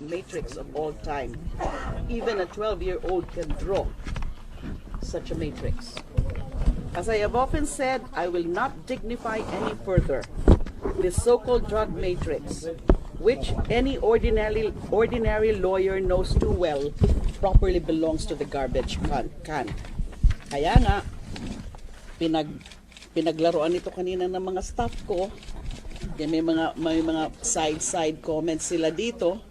matrix of all time. Even a 12-year-old can draw such a matrix. As I have often said, I will not dignify any further this so-called drug matrix, which any ordinary lawyer knows too well properly belongs to the garbage can. Kaya nga, pinaglaruan ito kanina ng mga staff ko. May mga side comments sila dito.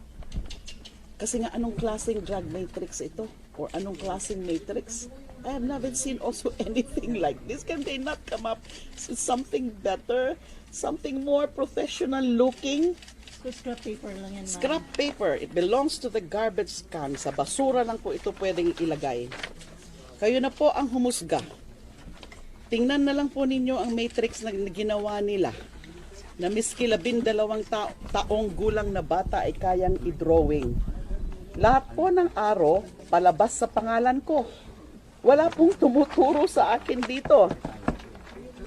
Kasi nga, anong klaseng drug matrix ito? Or anong klaseng matrix? I have never seen also anything like this. Can they not come up with something better? Something more professional looking? So, scrap paper lang yan, ma'am. Scrap paper. It belongs to the garbage can. Sa basura lang po ito pwedeng ilagay. Kayo na po ang humusga. Tingnan na lang po ninyo ang matrix na ginawa nila. Na miski 12 taong gulang na bata ay kayang i-drawing. Lahat po ng araw, palabas sa pangalan ko. Wala pong tumuturo sa akin dito.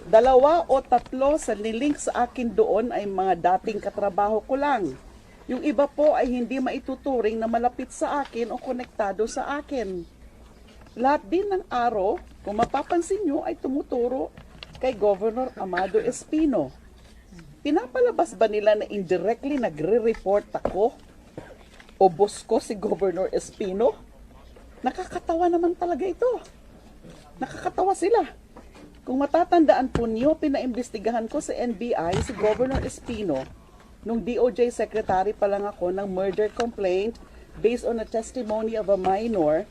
2 o 3 sa nilink sa akin doon ay mga dating katrabaho ko lang. Yung iba po ay hindi maituturing na malapit sa akin o konektado sa akin. Lahat din ng araw, kung mapapansin nyo, ay tumuturo kay Governor Amado Espino. Pinapalabas ba nila na indirectly nagre-report ako o boss ko si Governor Espino? Nakakatawa naman talaga ito. Nakakatawa sila. Kung matatandaan po niyo, pinaimbestigahan ko sa NBI si Governor Espino nung DOJ Secretary pa lang ako ng murder complaint based on a testimony of a minor.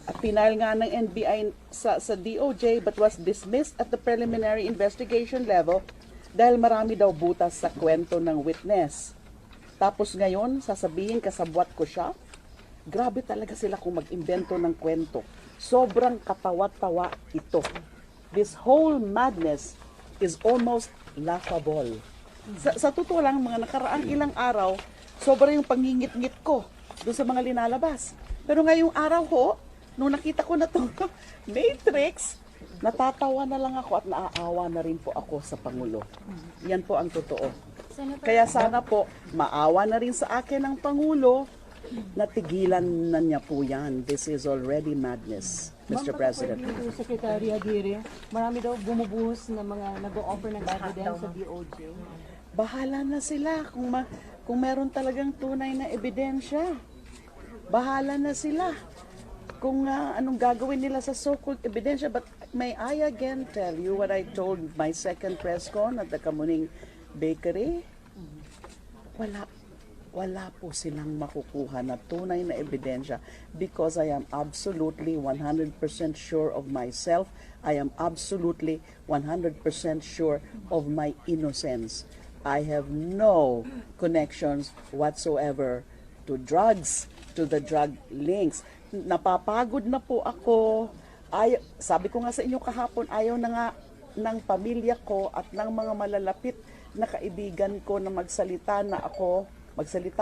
At pinile nga ng NBI sa DOJ but was dismissed at the preliminary investigation level dahil marami daw butas sa kwento ng witness. Tapos ngayon, sasabihin kasabwat ko siya. Grabe talaga sila kung mag-imbento ng kwento. Sobrang katawa-tawa ito. This whole madness is almost laughable. Sa totoo lang, mga nakaraang ilang araw, sobra yung pangingit-ngit ko doon sa mga linalabas. Pero ngayong araw ho, nung nakita ko na itong matrix, natatawa na lang ako at naaawa na rin po ako sa Pangulo. Yan po ang totoo. Kaya sana po, maawa na rin sa akin ang Pangulo, natigilan na niya po yan. This is already madness, Mr. President. Ma'am, Secretary Aguirre, marami daw bumubuhos na mga nag-o-offer ng evidence sa DOJ. Bahala na sila kung meron talagang tunay na ebidensya. Bahala na sila kung anong gagawin nila sa so-called ebidensya. But may I again tell you what I told my second press con at the Kamuning Bakery? Wala po silang makukuha na tunay na ebidensya because I am absolutely 100% sure of myself. I am absolutely 100% sure of my innocence. I have no connections whatsoever to drugs, to the drug links. Napapagod na po ako. Sabi ko nga sa inyo kahapon, ayaw na nga ng pamilya ko at ng mga malalapit na kaibigan ko na magsalita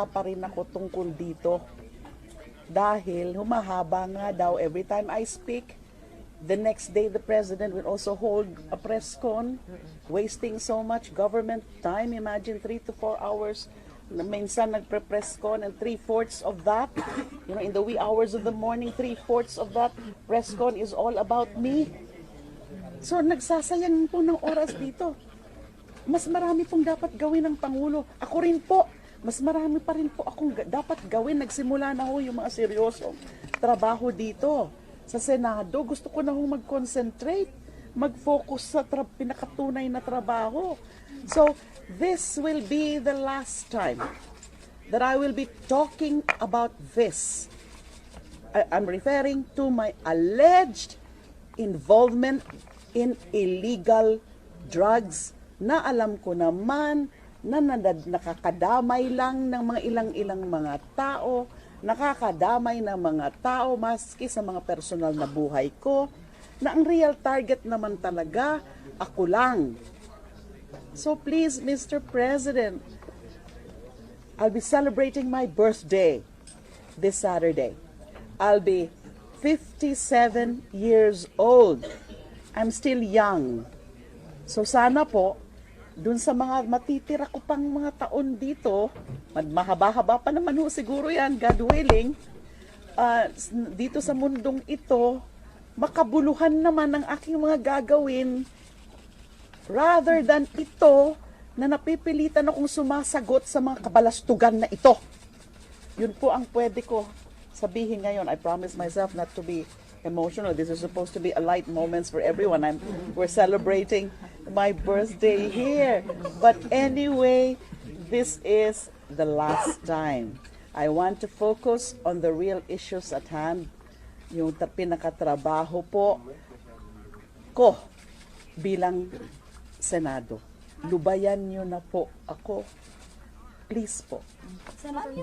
pa rin ako tungkol dito. Dahil humahaba nga daw every time I speak. The next day, the President will also hold a press con, wasting so much government time. Imagine 3 to 4 hours. Minsan nagpre-press con and 3/4 of that, in the wee hours of the morning, 3/4 of that press con is all about me. So nagsasayang po ng oras dito. Mas marami pong dapat gawin ng Pangulo. Ako rin po, mas marami pa rin po akong dapat gawin. Nagsimula na ho yung mga seryosong trabaho dito. Sa Senado, gusto ko na ho mag-concentrate, mag-focus sa pinakatunay na trabaho. So, this will be the last time that I will be talking about this. I'm referring to my alleged involvement in illegal drugs na alam ko naman na nakakadamay lang ng mga ilang-ilang mga tao, nakakadamay ng mga tao maski sa mga personal na buhay ko, na ang real target naman talaga ako lang. So please, Mr. President, I'll be celebrating my birthday this Saturday. I'll be 57 years old. I'm still young. So sana po, dun sa mga matitira ko pang mga taon dito, mahaba-haba pa naman ho siguro yan, God willing, dito sa mundong ito, makabuluhan naman ang aking mga gagawin rather than ito na napipilitan akong sumasagot sa mga kabalastugan na ito. Yun po ang pwede ko sabihin ngayon. I promise myself not to be emotional. This is supposed to be a light moments for everyone. We're celebrating my birthday here. But anyway, this is the last time. I want to focus on the real issues at hand. Yung pinakatrabaho po ko bilang Senado. Lubayan nyo na po ako. Please po.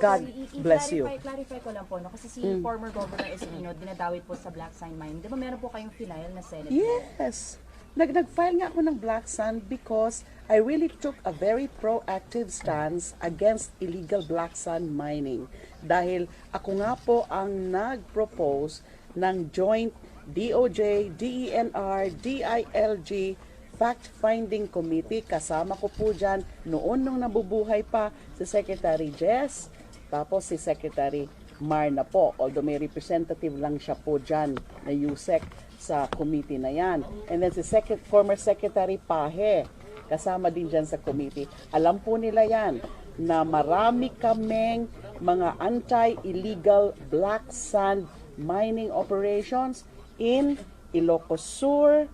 God bless you. Clarify ko lang po, no? Kasi si former Governor Espino, dinadawit po sa Black Sand Mine. Di ba meron po kayong final na Senate? Yes. Nag-file nga ako ng Black Sand because I really took a very proactive stance against illegal black sand mining. Dahil ako nga po ang nag-propose ng joint DOJ, DENR, DILG Fact-Finding Committee. Kasama ko po dyan noon nung nabubuhay pa si Secretary Jess, tapos si Secretary Mar na po. Although may representative lang siya po dyan na USEC sa committee na yan. And then si former Secretary Pahe, kasama din dyan sa committee. Alam po nila yan na marami kaming mga anti-illegal black sand mining operations in Ilocos Sur,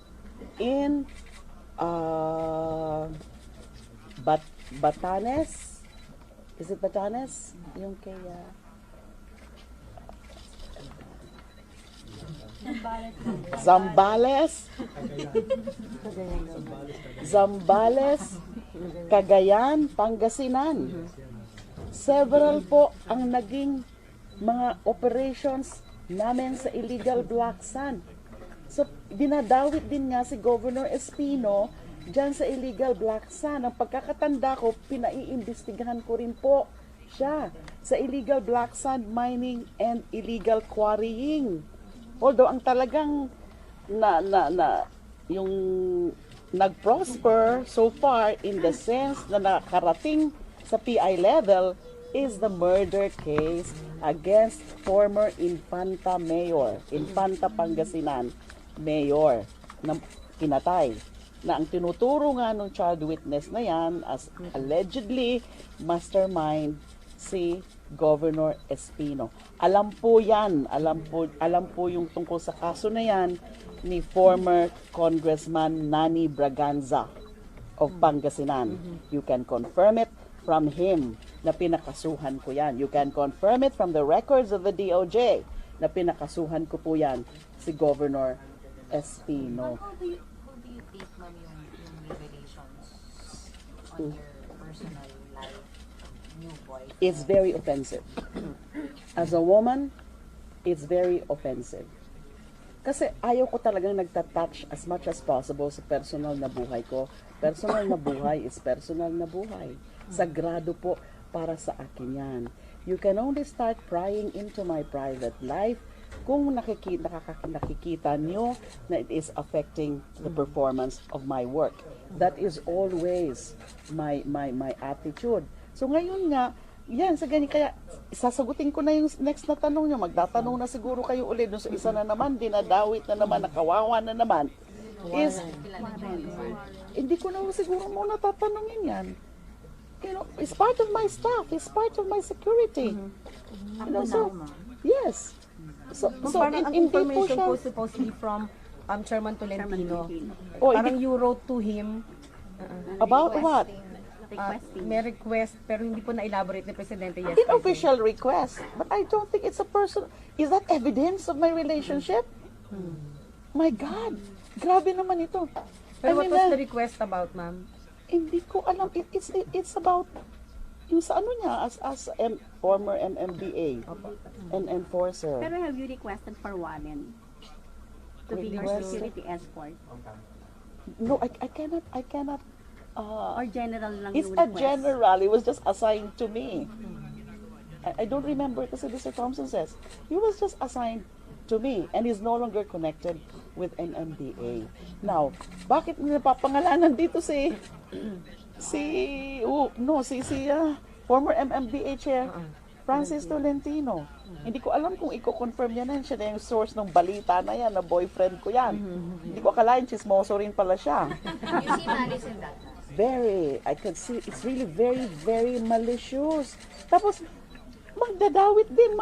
in Batanes. Is it Batanes? Yung kay Zambales, Cagayan, Pangasinan. Several po ang naging mga operations namin sa illegal black sand. So, dinadawit din nga si Governor Espino dyan sa illegal black sand. Ang pagkakatanda ko, pinaiimbestigahan ko rin po siya sa illegal black sand mining and illegal quarrying. Although ang talagang yung nag-prosper so far in the sense na nakarating sa PI level is the murder case against former Infanta Pangasinan Mayor na kinatay. Na ang tinuturo nga ng child witness na yan as allegedly mastermind si Governor Espino. Alam po yan, alam po yung tungkol sa kaso na yan ni former Congressman Nani Braganza of Pangasinan. You can confirm it from him na pinakasuhan ko yan. You can confirm it from the records of the DOJ na pinakasuhan ko po yan si Governor Espino. How do you take, ma'am, yung revelations on your personal life, new boy? It's very offensive. As a woman, it's very offensive. Kasi ayaw ko talagang nagtatouch as much as possible sa personal na buhay ko. Personal na buhay is personal na buhay. Sagrado po para sa akin yan. You can only start prying into my private life kung nakikita nyo na it is affecting the performance of my work. That is always my attitude. So ngayon nga, yan, sa ganyan, kaya sasagutin ko na yung next na tanong nyo. Magtatanong na siguro kayo ulit dun sa isa na naman, dinadawit na naman, nakawawa na naman. Is, hindi ko na siguro muna tatanungin yan. You know, it's part of my staff, it's part of my security. You know, so, yes. So Parang ang hindi po information siya, po supposedly from Chairman Tolentino. Oh, Parang hindi- you wrote to him about what? may request pero hindi po na-elaborate ni Presidente An yesterday. official request, but I don't think it's a person. Is that evidence of my relationship? My God, grabe naman ito. Pero what I mean, was the request about, ma'am? hindi ko alam. It's about yung sa ano niya as former MMDA and enforcer. Pero have you requested for warrant to be your Requested? security escort? No, I cannot. Or general lang It's yung a request? general. It was just assigned to me. I don't remember kasi Mr. Thompson says he was just assigned to me and is no longer connected with MMDA. Now, bakit napapangalanan dito si Former MMDA Chair Francis Tolentino. Hindi ko alam kung i-confirm niya na siya na yung source ng balita na yan, na boyfriend ko yan. Hindi ko akalain, chismoso rin pala siya. You see malice in that. Very, I can see, it's really very, very malicious. Tapos, magdadawit din,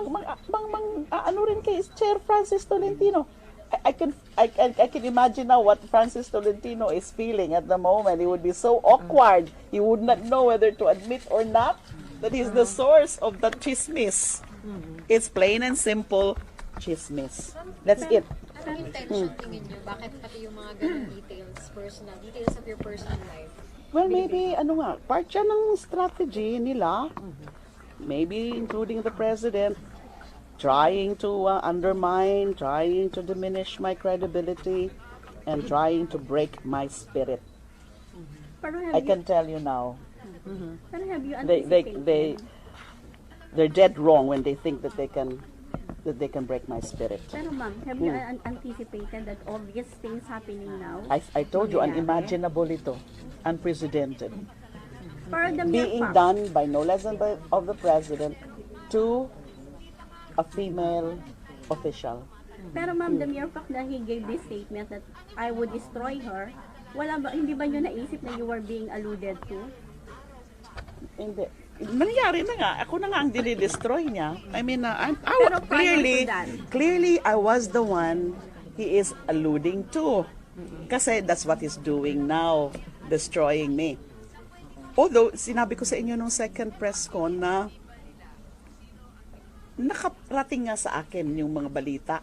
ano rin kay Chair Francis Tolentino. I can imagine now what Francis Tolentino is feeling at the moment. He would be so awkward. He would not know whether to admit or not that he's the source of the chismis. It's plain and simple chismis. That's it. Anong intention tingin nyo? Bakit pati yung mga ganung details of your personal life? Well, maybe, part siya ng strategy nila. Maybe including the president, trying to undermine, trying to diminish my credibility, and trying to break my spirit. Pero I can tell you now, pero have you they're dead wrong when they think that they can break my spirit. Pero ma'am, have you anticipated that all these things happening now? I told you, unimaginable ito, unprecedented, Pero the mere being fact, done by no less than of the president to a female official. pero ma'am, the mere fact that he gave this statement that I would destroy her, hindi ba nyo naisip na you were being alluded to? Hindi. Nangyari na nga. Ako na nga ang dinidestroy niya. I mean, Pero prior to that? clearly, I was the one he is alluding to. Kasi that's what he's doing now, destroying me. Although, sinabi ko sa inyo nung second press con na nakarating nga sa akin yung mga balita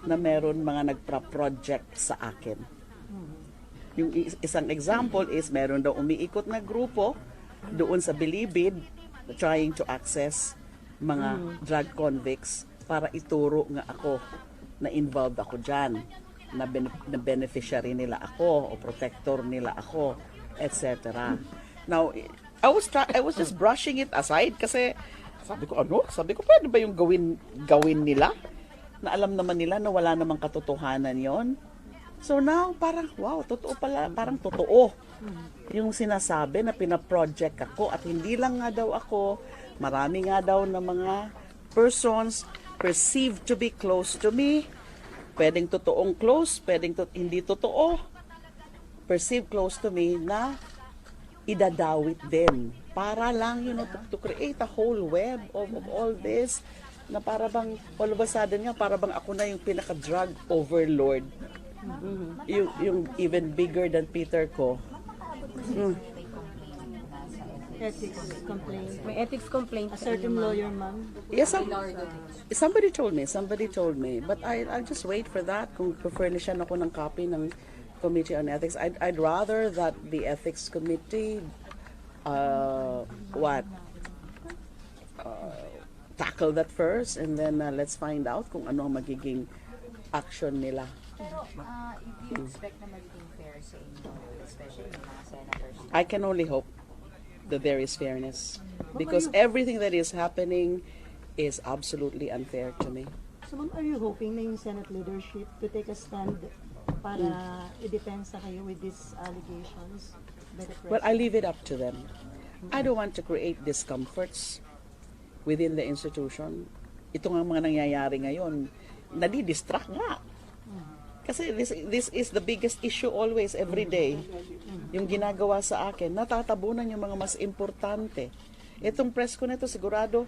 na meron mga nagpa-project sa akin. Yung isang example is meron daw umiikot na grupo doon sa Bilibid trying to access mga drug convicts para ituro nga ako na involved ako dyan, na beneficiary nila ako o protector nila ako, etc. Now, I was just brushing it aside kasi sabi ko pwede ba yung gawin nila? Na alam naman nila na wala namang katotohanan yon. So now, parang, wow, totoo pala, parang totoo. Yung sinasabi na pinaproject ako at hindi lang nga daw ako, marami nga daw na mga persons perceived to be close to me. Pwedeng totoong close, pwedeng hindi totoo. Perceived close to me na idadawit din. Para lang, to create a whole web of all this na para bang, all of a sudden nga, para bang ako na yung pinaka-drug overlord. Yung even bigger than Peter ko. Ethics complaint. May ethics complaint. A certain lawyer, ma'am. Yes, somebody told me. But I'll just wait for that. Kung furnishan ako ng copy ng Committee on Ethics, I'd rather that the Ethics Committee tackle that first, and then let's find out kung ano ang magiging action nila. Pero if you expect na magiging fair sa inyo, especially yung mga senators, I can only hope that there is fairness, because everything that is happening is absolutely unfair to me. So, ma'am, are you hoping na yung Senate leadership to take a stand para i-depensa kayo with these allegations by the president? Well, I leave it up to them. I don't want to create discomforts within the institution. Ito nga mga nangyayari ngayon, nadi-distract nga. Kasi this is the biggest issue always, every day. Yung ginagawa sa akin, natatabunan yung mga mas importante. Itong press ko nito, sigurado,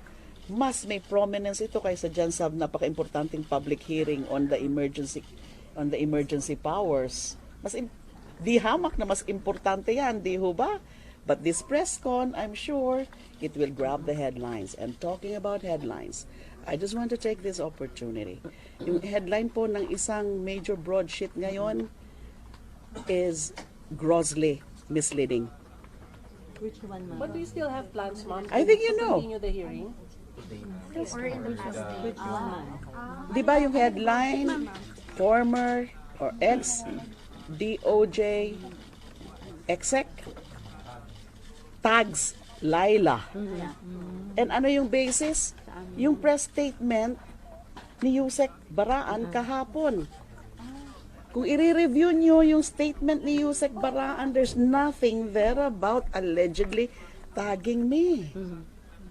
mas may prominence ito kaysa dyan sa napaka-importanting public hearing on the emergency powers. Di hamak na mas importante yan, di ho ba? But this press con, I'm sure, it will grab the headlines. And talking about headlines, I just want to take this opportunity. Yung headline po ng isang major broadsheet ngayon is grossly misleading. Which one, ma'am? But do you still have plans, ma'am? I think you to know. continue the hearing? or in the past day, Which one, ma'am? Di ba yung headline, former or ex DOJ exec tags Laila. And ano yung basis? Yung press statement ni Yusek Baraan kahapon. Kung i-review nyo yung statement ni Yusek Baraan, there's nothing there about allegedly tagging me.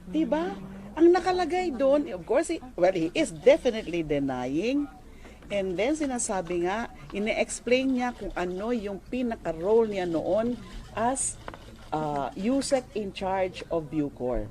Diba? Ang nakalagay doon, of course, he is definitely denying. And then sinasabi nga, ine-explain niya kung ano yung pinaka-role niya noon as Yusek in charge of Bucor.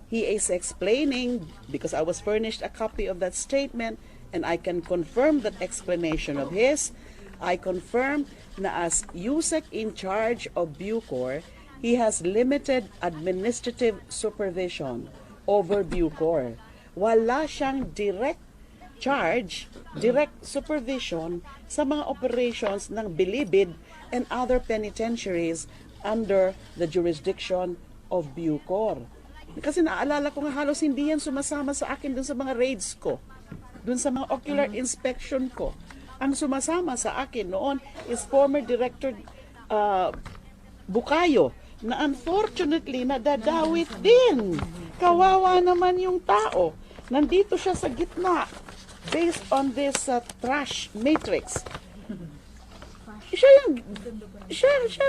He is explaining, because I was furnished a copy of that statement, and I can confirm that explanation of his. I confirm na as Yusek in charge of Bucor, he has limited administrative supervision over Bucor. Wala siyang direct charge, direct supervision sa mga operations ng Bilibid and other penitentiaries under the jurisdiction of Bucor. Kasi naalala ko nga halos hindi yan sumasama sa akin dun sa mga raids ko, dun sa mga ocular inspection ko. Ang sumasama sa akin noon is former Director Bukayo, na unfortunately nadadawit din. Kawawa naman yung tao. Nandito siya sa gitna based on this trash matrix. Siya,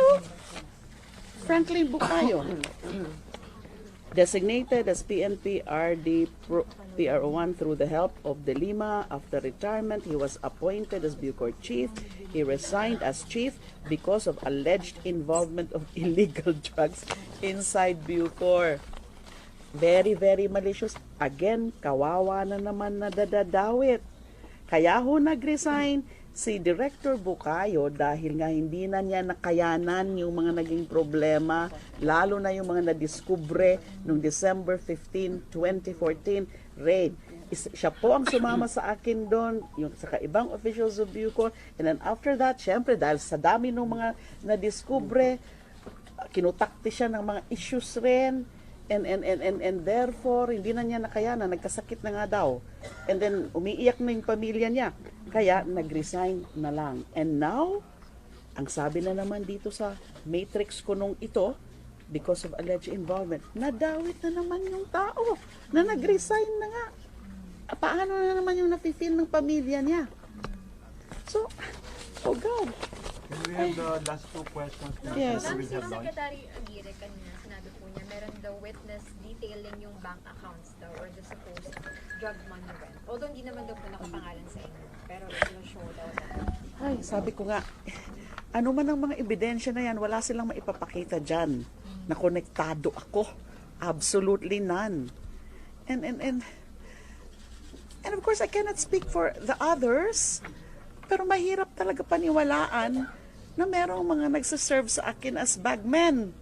Franklin Bukayo. Designated as PNP RD PRO1 through the help of De Lima. After retirement, he was appointed as Bucor chief. He resigned as chief because of alleged involvement of illegal drugs inside Bucor. Very, very malicious. Again, kawawa na naman na dadadawit. Kaya ho nag-resign si Director Bukayo dahil nga hindi na niya nakayanan yung mga naging problema, lalo na yung mga nadiskubre noong December 15, 2014 raid. Siya po ang sumama sa akin doon, yung sa kaibang officials of Bucor, and then after that, syempre dahil sa dami ng mga nadiskubre, kinutakti siya ng mga issues rin, and therefore hindi na niya nakayanan, nagkasakit na nga daw, and then umiiyak na yung pamilya niya, kaya nag-resign na lang. And now ang sabi na naman dito sa matrix ko nung ito, because of alleged involvement, nadawit na naman yung tao na nag-resign na nga. Paano na naman yung nafe-feel ng pamilya niya? So, oh God. Can we have the last two questions? Yes. Before we Si have lunch? Secretary Aguirre kanina, sinabi po niya, meron daw witness detailing yung bank accounts daw or the supposed drug money went. Although hindi naman daw po nakapangalan sa inyo, pero it will show daw na. Ay, sabi ko nga, ano man ang mga ebidensya na yan, wala silang maipapakita dyan na konektado ako. Absolutely none. And of course, I cannot speak for the others, pero mahirap talaga paniwalaan na merong mga nagsaserve sa akin as bagmen.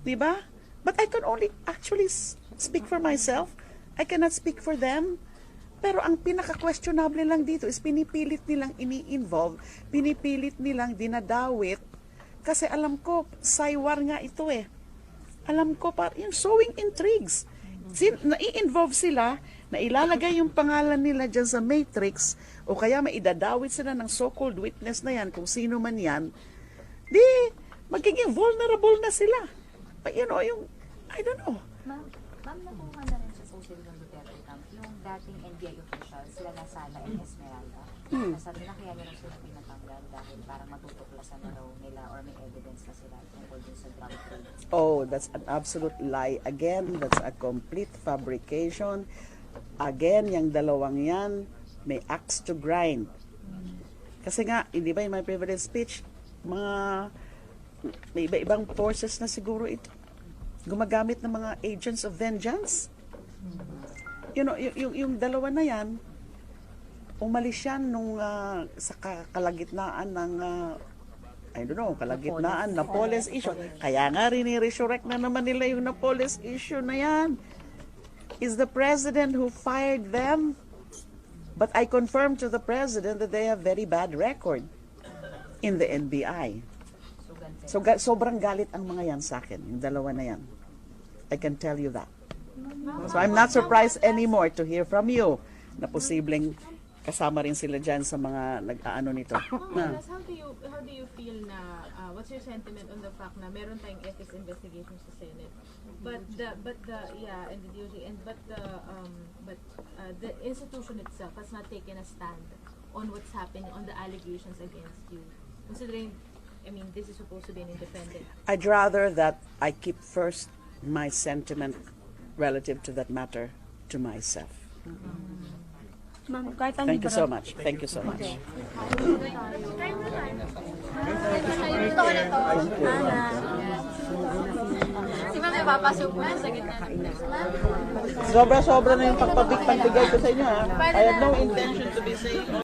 Diba? But I can only actually speak for myself. I cannot speak for them. Pero ang pinaka-questionable lang dito is pinipilit nilang ini-involve, pinipilit nilang dinadawit, kasi alam ko, saywar nga ito eh. Alam ko, yung sowing intrigues. Nai-involve sila, na ilalagay yung pangalan nila dyan sa matrix, o kaya maidadawit sila ng so-called witness na yan, kung sino man yan, di, magiging vulnerable na sila. But you know, I don't know. Ma'am, nakuha na rin sa social ng Duterte camp yung dating NBI officials, sila Lasala and Esmeralda. Nasabi na kaya nila sila pinatanggal dahil parang matutuklasan na raw nila or may evidence na sila tungkol dun sa drug trade. Oh, that's an absolute lie. Again, that's a complete fabrication. Again, yung dalawang yan, may axe to grind. Kasi nga, hindi ba in my privilege speech, may iba-ibang forces na siguro ito. Gumagamit ng mga agents of vengeance. You know, yung dalawa na yan, umalis yan nung sa kalagitnaan ng I don't know, kalagitnaan na Napoles issue. Kaya nga rini-resurrect na naman nila yung Napoles issue na yan. Is the president who fired them? But I confirmed to the president that they have very bad record in the NBI. So sobrang galit ang mga yan sa akin, yung dalawa na yan. I can tell you that. So I'm not surprised anymore to hear from you na posibleng kasama rin sila dyan sa mga nag-aano nito. Mas, how do you feel na what's your sentiment on the fact na meron tayong ethics investigation sa Senate, but the and the DOJ, and the institution itself has not taken a stand on what's happening, on the allegations against you? Considering, I mean, this is supposed to be an independent. I'd rather that I keep first my sentiment relative to that matter to myself. Ma'am, kahit ang Thank you so much. Thank you so much. Si ma'am napapasok na sa gitna. Sobra-sobra na yung pagpabig-pagbigay ko sa inyo, ha? I have no intention to be saying